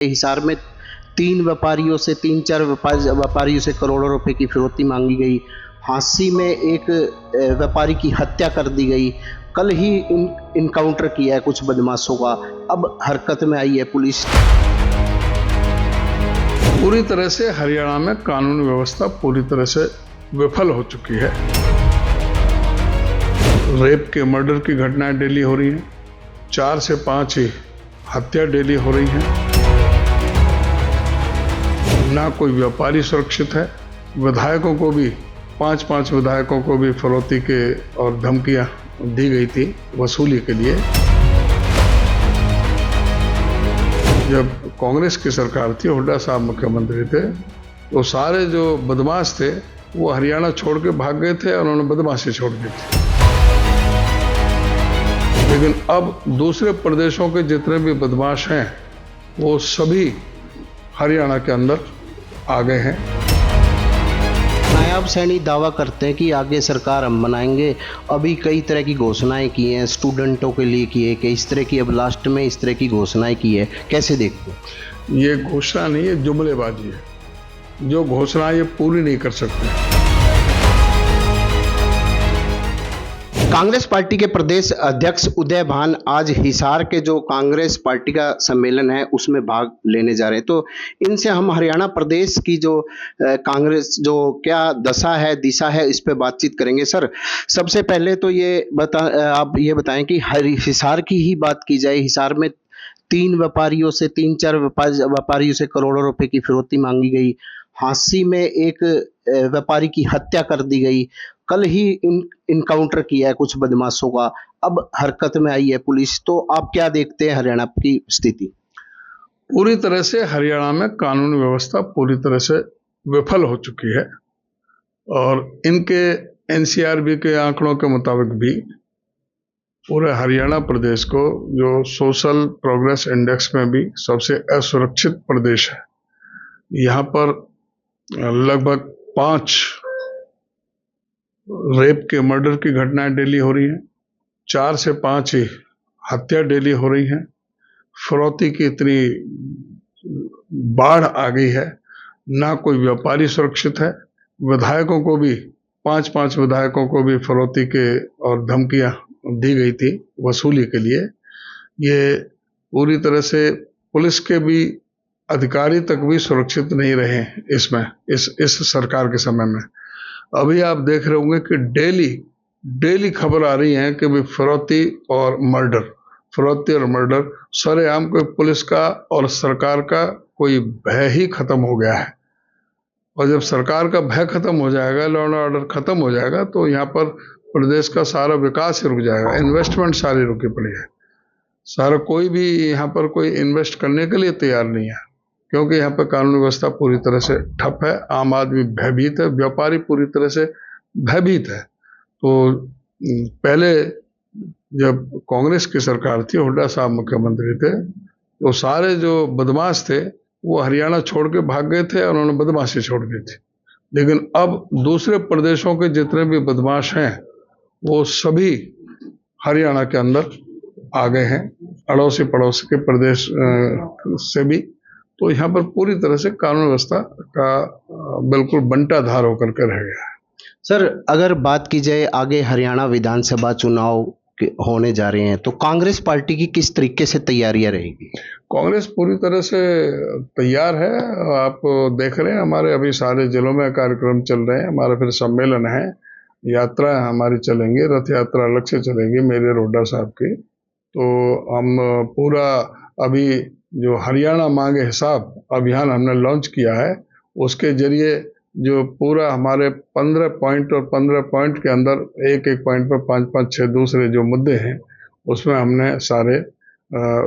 हिसार में 3 व्यापारियों से 3-4 व्यापारियों से करोड़ों रुपए की फिरौती मांगी गई। हांसी में एक व्यापारी की हत्या कर दी गई। कल ही इनकाउंटर किया है कुछ बदमाशों का। अब हरकत में आई है पुलिस। पूरी तरह से हरियाणा में कानून व्यवस्था पूरी तरह से विफल हो चुकी है। रेप के मर्डर की घटनाएं डेली हो रही हैं। 4 से 5 ही हत्या डेली हो रही हैं। ना कोई व्यापारी सुरक्षित है। विधायकों को भी 5-5 विधायकों को भी फिरौती के और धमकियां दी गई थी वसूली के लिए। जब कांग्रेस की सरकार थी, हुड्डा साहब मुख्यमंत्री थे, तो सारे जो बदमाश थे वो हरियाणा छोड़ के भाग गए थे और उन्होंने बदमाशी छोड़ दी थी। लेकिन अब दूसरे प्रदेशों के जितने भी बदमाश हैं वो सभी हरियाणा के अंदर आ गए हैं। नायाब सैनी दावा करते हैं कि आगे सरकार हम बनाएंगे। अभी कई तरह की घोषणाएं की हैं, स्टूडेंटों के लिए की है कि इस तरह की, अब लास्ट में इस तरह की घोषणाएं की है। कैसे देखते हैं? ये घोषणा नहीं है, जुमलेबाजी है। जो घोषणा ये पूरी नहीं कर सकते। कांग्रेस पार्टी के प्रदेश अध्यक्ष उदय भान आज हिसार के जो कांग्रेस पार्टी का सम्मेलन है उसमें भाग लेने जा रहे हैं। तो इनसे हम हरियाणा प्रदेश की जो कांग्रेस जो क्या दशा है, दिशा है, इस पे बातचीत करेंगे। सर, सबसे पहले तो आप ये बताएं कि हिसार की ही बात की जाए। हिसार में 3 व्यापारियों से 3-4 व्यापारियों से करोड़ों रुपए की फिरौती मांगी गई। हांसी में एक व्यापारी की हत्या कर दी गई। कल ही इनकाउंटर किया है कुछ बदमाशों का। अब हरकत में आई है पुलिस। तो आप क्या देखते हैं हरियाणा की स्थिति? पूरी तरह से हरियाणा में कानून व्यवस्था पूरी तरह से विफल हो चुकी है और इनके एनसीआरबी के आंकड़ों के मुताबिक भी पूरे हरियाणा प्रदेश को जो सोशल प्रोग्रेस इंडेक्स में भी सबसे असुरक्षित प्रदेश है। यहाँ पर लगभग 5 रेप के मर्डर की घटनाएं डेली हो रही हैं। 4 से 5 ही हत्या डेली हो रही हैं। फिरौती की इतनी बाढ़ आ गई है। ना कोई व्यापारी सुरक्षित है। विधायकों को भी 5-5 विधायकों को भी फिरौती के और धमकियां दी गई थी वसूली के लिए। ये पूरी तरह से पुलिस के भी अधिकारी तक भी सुरक्षित नहीं रहे इसमें, इस सरकार के समय में। अभी आप देख रहे होंगे कि डेली खबर आ रही है कि भी फिरौती और मर्डर सरेआम कोई पुलिस का और सरकार का कोई भय ही खत्म हो गया है। और जब सरकार का भय खत्म हो जाएगा, लॉ एंड ऑर्डर खत्म हो जाएगा, तो यहाँ पर प्रदेश का सारा विकास रुक जाएगा। इन्वेस्टमेंट सारी रुकी पड़ी है। सारा कोई भी यहाँ पर कोई इन्वेस्ट करने के लिए तैयार नहीं है, क्योंकि यहाँ पर कानून व्यवस्था पूरी तरह से ठप है। आम आदमी भयभीत है, व्यापारी पूरी तरह से भयभीत है। तो पहले जब कांग्रेस की सरकार थी, हुड्डा साहब मुख्यमंत्री थे, तो सारे जो बदमाश थे वो हरियाणा छोड़ के भाग गए थे और उन्होंने बदमाशी छोड़ दी थी। लेकिन अब दूसरे प्रदेशों के जितने भी बदमाश हैं वो सभी हरियाणा के अंदर आ गए हैं, अड़ोसी पड़ोसी के प्रदेश से भी। तो यहाँ पर पूरी तरह से कानून व्यवस्था का बिल्कुल बंटाधार होकर के रह गया है। सर, अगर बात की जाए आगे हरियाणा विधानसभा चुनाव होने जा रहे हैं, तो कांग्रेस पार्टी की किस तरीके से तैयारियां रहेगी? कांग्रेस पूरी तरह से तैयार है। आप देख रहे हैं हमारे अभी सारे जिलों में कार्यक्रम चल रहे हैं। हमारा फिर सम्मेलन है, यात्रा हमारी चलेंगी, रथ यात्रा अलग से चलेंगी मेरे हुड्डा साहब की। तो हम पूरा अभी जो हरियाणा मांगे हिसाब अभियान हमने लॉन्च किया है, उसके जरिए जो पूरा हमारे 15 पॉइंट और 15 पॉइंट के अंदर एक पॉइंट पर 5-5, 6 दूसरे जो मुद्दे हैं उसमें हमने सारे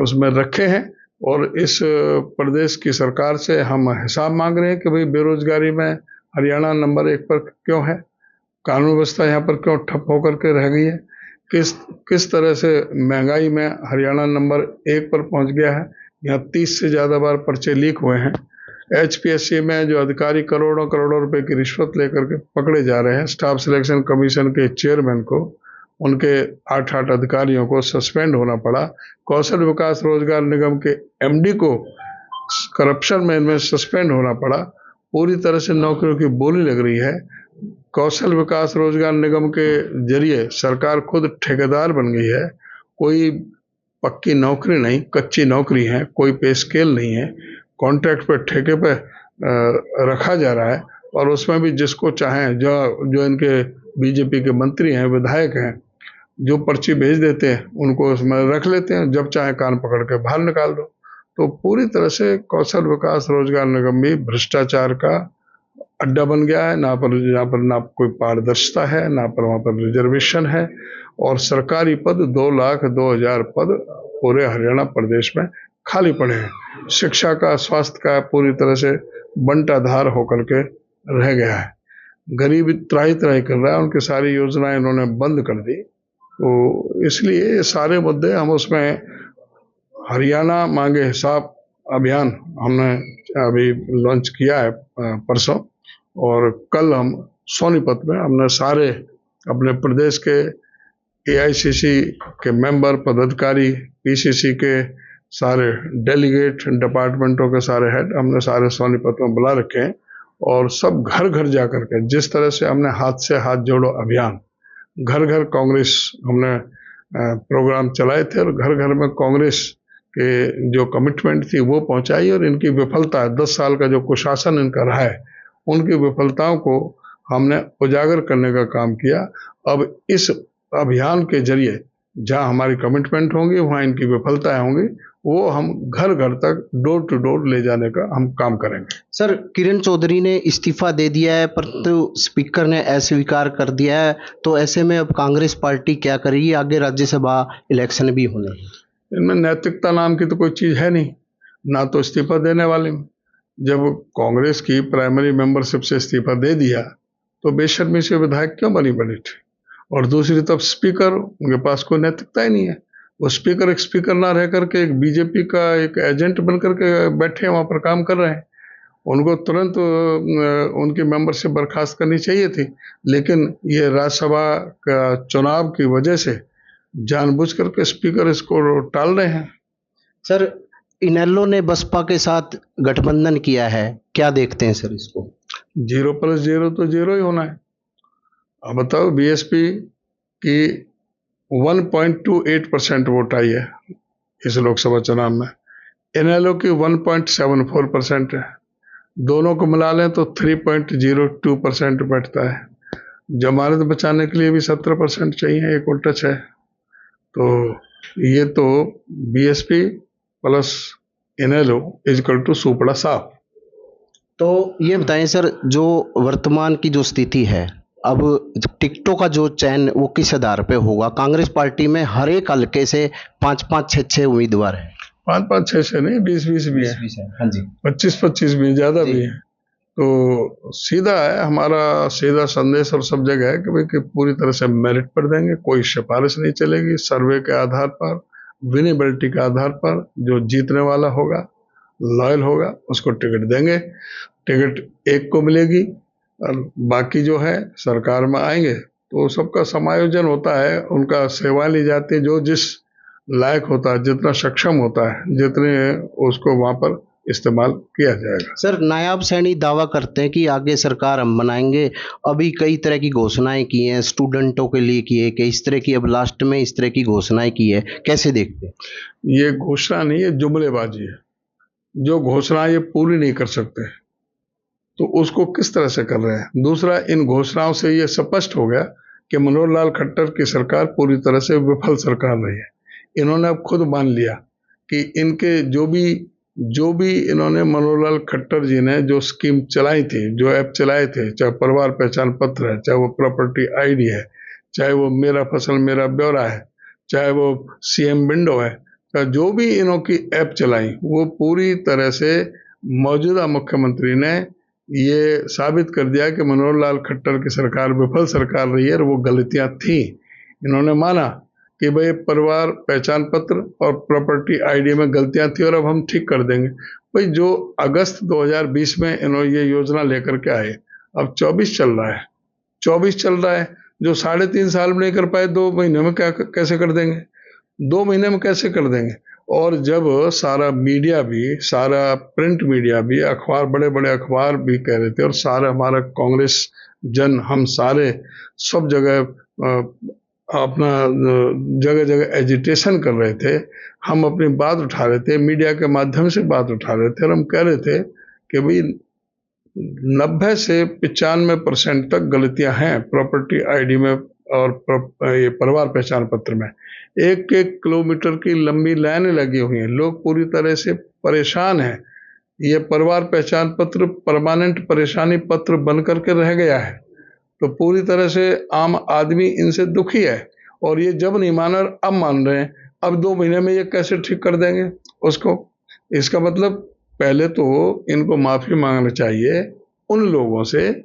उसमें रखे हैं। और इस प्रदेश की सरकार से हम हिसाब मांग रहे हैं कि भाई बेरोजगारी में हरियाणा नंबर 1 पर क्यों है, कानून व्यवस्था यहाँ पर क्यों ठप होकर के रह गई है, किस तरह से महंगाई में हरियाणा नंबर 1 पर पहुंच गया है। यहाँ 30 से ज़्यादा बार पर्चे लीक हुए हैं। HPSC में जो अधिकारी करोड़ों रुपए की रिश्वत लेकर के पकड़े जा रहे हैं, स्टाफ सिलेक्शन कमीशन के चेयरमैन को, उनके 8 अधिकारियों को सस्पेंड होना पड़ा। कौशल विकास रोजगार निगम के MD को करप्शन में इनमें सस्पेंड होना पड़ा, पूरी तरह से नौकरियों की बोली लग रही है। कौशल विकास रोजगार निगम के जरिए सरकार खुद ठेकेदार बन गई है। कोई पक्की नौकरी नहीं, कच्ची नौकरी है, कोई पे स्केल नहीं है, कॉन्ट्रैक्ट पे ठेके पे रखा जा रहा है। और उसमें भी जिसको चाहें, जो इनके बीजेपी के मंत्री हैं, विधायक हैं, जो पर्ची भेज देते हैं उनको उसमें रख लेते हैं, जब चाहे कान पकड़ के बाहर निकाल दो। तो पूरी तरह से कौशल विकास रोजगार निगम भी भ्रष्टाचार का अड्डा बन गया है। यहाँ पर ना कोई पारदर्शिता है, ना पर वहाँ पर रिजर्वेशन है, और सरकारी पद 2,02,000 पद पूरे हरियाणा प्रदेश में खाली पड़े हैं। शिक्षा का, स्वास्थ्य का पूरी तरह से बंटाधार होकर के रह गया है। गरीब त्राही त्राही कर रहा है, उनकी सारी योजनाएं इन्होंने बंद कर दी। तो इसलिए ये सारे मुद्दे हम उसमें हरियाणा मांगे हिसाब अभियान हमने अभी लॉन्च किया है परसों, और कल हम सोनीपत में हमने सारे अपने प्रदेश के एआईसीसी के मेंबर, पदाधिकारी, पीसीसी के सारे डेलीगेट, डिपार्टमेंटों के सारे हेड हमने सारे सोनीपत में बुला रखे हैं। और सब घर घर जा करके, जिस तरह से हमने हाथ से हाथ जोड़ो अभियान, घर घर कांग्रेस हमने प्रोग्राम चलाए थे, और घर घर में कांग्रेस के जो कमिटमेंट थी वो पहुंचाई, और इनकी विफलता, 10 साल का जो कुशासन इनका रहा है, उनकी विफलताओं को हमने उजागर करने का काम किया। अब इस अभियान के जरिए जहां हमारी कमिटमेंट होंगी, वहां इनकी विफलताएं होंगी, वो हम घर घर तक, डोर टू डोर ले जाने का हम काम करेंगे। सर, किरण चौधरी ने इस्तीफा दे दिया है, परंतु स्पीकर ने अस्वीकार कर दिया है, तो ऐसे में अब कांग्रेस पार्टी क्या करेगी? आगे राज्यसभा इलेक्शन भी होने हैं। इनमें नैतिकता नाम की तो कोई चीज है नहीं, ना तो इस्तीफा देने वाले में। जब कांग्रेस की प्राइमरी मेंबरशिप से इस्तीफा दे दिया, तो बेशर्मी से विधायक क्यों बनी बैठे? और दूसरी तरफ स्पीकर, उनके पास कोई नैतिकता ही नहीं है। वो स्पीकर एक स्पीकर ना रह करके एक बीजेपी का एक एजेंट बन करके बैठे वहां पर काम कर रहे हैं। उनको तुरंत उनकी मेंबरशिप बर्खास्त करनी चाहिए थी, लेकिन ये राज्यसभा का चुनाव की वजह से जानबूझ करके स्पीकर इसको टाल रहे हैं। सर, इनेलो ने बसपा के साथ गठबंधन किया है, क्या देखते हैं सर इसको? 0+0 तो 0 ही होना है। अब बताओ, बीएसपी की 1.28% वोट आई है इस लोकसभा चुनाव में, इनेलो की 1.74% है। दोनों को मिला लें तो 3.02% बैठता है। जमानत बचाने के लिए भी 17% चाहिए, एक और टच है। तो ये तो BSP plus INLD equal to सुपड़ा साफ। तो ये बताएं सर, जो वर्तमान की जो स्थिति है, अब टिकटों का जो चयन वो किस आधार पे होगा? कांग्रेस पार्टी में हर एक हल्के से 5-5, 6-6 उम्मीदवार हैं। 5-5, 6-6 नहीं, 20-20 भी है। 20 है, हाँ जी। 25-25 भी, ज्यादा भी है। तो सीधा है, हमारा सीधा संदेश और सब जगह है कि भाई कि पूरी तरह से मेरिट पर देंगे, कोई सिफारिश नहीं चलेगी। सर्वे के आधार पर, विनेबिलिटी के आधार पर जो जीतने वाला होगा, लॉयल होगा, उसको टिकट देंगे। टिकट एक को मिलेगी, और बाकी जो है सरकार में आएंगे तो सबका समायोजन होता है, उनका सेवा ली जाती है। जो जिस लायक होता है, जितना सक्षम होता है, जितने उसको वहां पर इस्तेमाल किया जाएगा। सर, नायाब सैनी दावा करते हैं कि आगे सरकार हम बनाएंगे। अभी कई तरह की घोषणाएं की हैं, स्टूडेंटों के लिए की है, कि इस तरह की, अब लास्ट में इस तरह की घोषणाएं की है, कैसे देखते हैं? ये घोषणा नहीं है, जुमलेबाजी है। जो घोषणा ये पूरी नहीं कर सकते, तो उसको किस तरह से कर रहे हैं? दूसरा, इन घोषणाओं से ये स्पष्ट हो गया कि मनोहर लाल खट्टर की सरकार पूरी तरह से विफल सरकार रही है। इन्होंने अब खुद मान लिया कि इनके जो भी इन्होंने, मनोहर लाल खट्टर जी ने जो स्कीम चलाई थी, जो ऐप चलाए थे, चाहे परिवार पहचान पत्र है, चाहे वो प्रॉपर्टी आईडी है, चाहे वो मेरा फसल मेरा ब्यौरा है, चाहे वो सीएम विंडो है, तो जो भी इन्हों की ऐप चलाई, वो पूरी तरह से मौजूदा मुख्यमंत्री ने ये साबित कर दिया कि मनोहर लाल खट्टर की सरकार विफल सरकार रही है, और वो गलतियां थी। इन्होंने माना कि भाई परिवार पहचान पत्र और प्रॉपर्टी आईडी में गलतियां थी, और अब हम ठीक कर देंगे। भाई, जो अगस्त 2020 में इन्होंने ये योजना लेकर के आए, अब 24 चल रहा है, 24 चल रहा है। जो 3.5 साल में नहीं कर पाए, 2 महीने में कैसे कर देंगे? 2 महीने में कैसे कर देंगे? और जब सारा मीडिया भी, सारा प्रिंट मीडिया भी, अखबार, बड़े बड़े अखबार भी कह रहे थे, और सारा हमारा कांग्रेस जन, हम सारे सब जगह अपना जगह जगह एजिटेशन कर रहे थे, हम अपनी बात उठा रहे थे, मीडिया के माध्यम से बात उठा रहे थे, और हम कह रहे थे कि भाई 90 से 95% तक गलतियां हैं प्रॉपर्टी आईडी में और ये परिवार पहचान पत्र में। 1-1 किलोमीटर की लंबी लाइनें लगी हुई हैं, लोग पूरी तरह से परेशान हैं। ये परिवार पहचान पत्र परमानेंट परेशानी पत्र बन करके रह गया है, तो पूरी तरह से आम आदमी इनसे दुखी है, और ये जब नहीं मान रहे अब मान रहे हैं। अब 2 महीने में ये कैसे ठीक कर देंगे उसको? इसका मतलब पहले तो इनको माफी मांगना चाहिए उन लोगों से,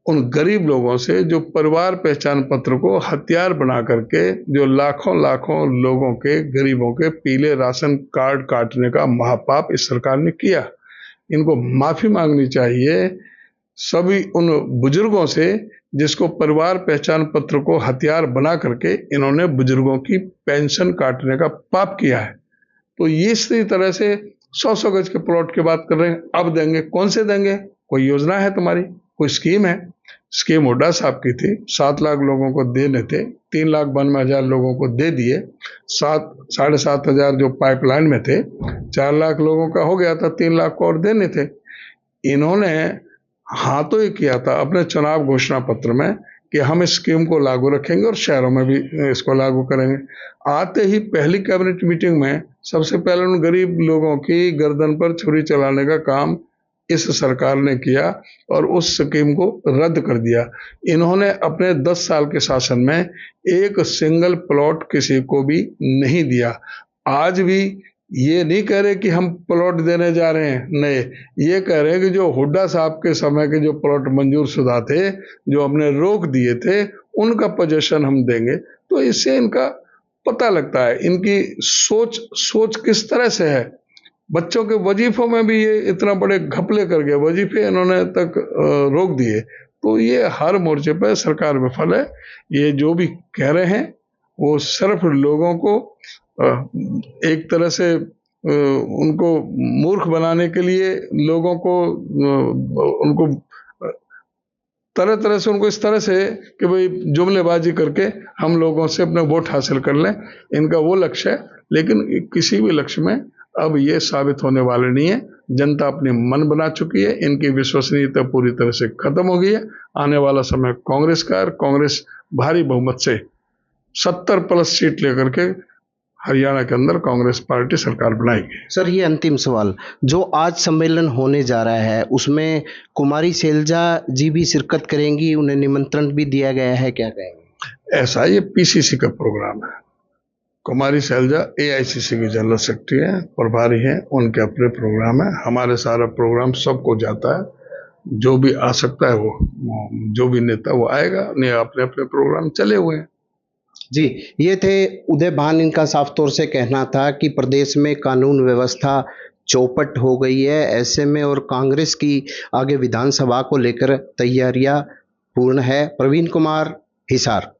उन गरीब लोगों से जो परिवार पहचान पत्र को हथियार बना करके, जो लाखों लाखों लोगों के, गरीबों के पीले राशन कार्ड काटने का महापाप इस सरकार ने किया। इनको माफी मांगनी चाहिए सभी उन बुजुर्गों से जिसको परिवार पहचान पत्र को हथियार बना करके इन्होंने बुजुर्गों की पेंशन काटने का पाप किया है। तो ये इसी तरह से 100-100 गज के प्लॉट की बात कर रहे हैं, अब देंगे, कौन से देंगे? कोई योजना है तुम्हारी? कोई स्कीम है? स्कीम हुड्डा साहब की थी, 7 लाख लोगों को देने थे, 3,92,000 लोगों को दे दिए, 7,500 जो पाइपलाइन में थे, 4 लाख लोगों का हो गया था, 3 लाख को और देने थे। इन्होंने हाँ तो ये किया था अपने चुनाव घोषणा पत्र में कि हम इस स्कीम को लागू रखेंगे और शहरों में भी इसको लागू करेंगे। आते ही पहली कैबिनेट मीटिंग में सबसे पहले उन गरीब लोगों की गर्दन पर छुरी चलाने का काम इस सरकार ने किया और उस स्कीम को रद्द कर दिया। इन्होंने अपने 10 साल के शासन में एक सिंगल प्लॉट किसी को भी नहीं दिया। आज भी ये नहीं कह रहे कि हम प्लॉट देने जा रहे हैं, नहीं, ये कह रहे हैं कि जो हुड्डा साहब के समय के जो प्लॉट मंजूर शुदा थे, जो हमने रोक दिए थे, उनका पोजीशन हम देंगे। तो इससे इनका पता लगता है इनकी सोच किस तरह से है। बच्चों के वजीफों में भी ये इतना बड़े घपले कर गए, वजीफे इन्होंने तक रोक दिए। तो ये हर मोर्चे पर सरकार विफल है। ये जो भी कह रहे हैं वो सिर्फ लोगों को एक तरह से उनको मूर्ख बनाने के लिए, लोगों को उनको तरह तरह से, उनको इस तरह से कि भाई जुमलेबाजी करके हम लोगों से अपने वोट हासिल कर लें, इनका वो लक्ष्य है। लेकिन किसी भी लक्ष्य में अब ये साबित होने वाले नहीं है। जनता अपनी मन बना चुकी है, इनकी विश्वसनीयता पूरी तरह से खत्म हो गई है। आने वाला समय कांग्रेस का, कांग्रेस भारी बहुमत से 70+ सीट लेकर के हरियाणा के अंदर कांग्रेस पार्टी सरकार बनाएगी। सर, ये अंतिम सवाल, जो आज सम्मेलन होने जा रहा है उसमें कुमारी शैलजा जी भी शिरकत करेंगी, उन्हें निमंत्रण भी दिया गया है, क्या कहेंगे? ऐसा ये पीसीसी का प्रोग्राम है। कुमारी शैलजा एआईसीसी की जनरल सेक्रेटरी है, प्रभारी है, उनके अपने प्रोग्राम है। हमारे सारा प्रोग्राम सबको जाता है, जो भी आ सकता है वो, जो भी नेता वो आएगा, नहीं अपने अपने प्रोग्राम चले हुए हैं। जी, ये थे उदय भान। इनका साफ तौर से कहना था कि प्रदेश में कानून व्यवस्था चौपट हो गई है, ऐसे में और कांग्रेस की आगे विधानसभा को लेकर तैयारियां पूर्ण है। प्रवीण कुमार, हिसार।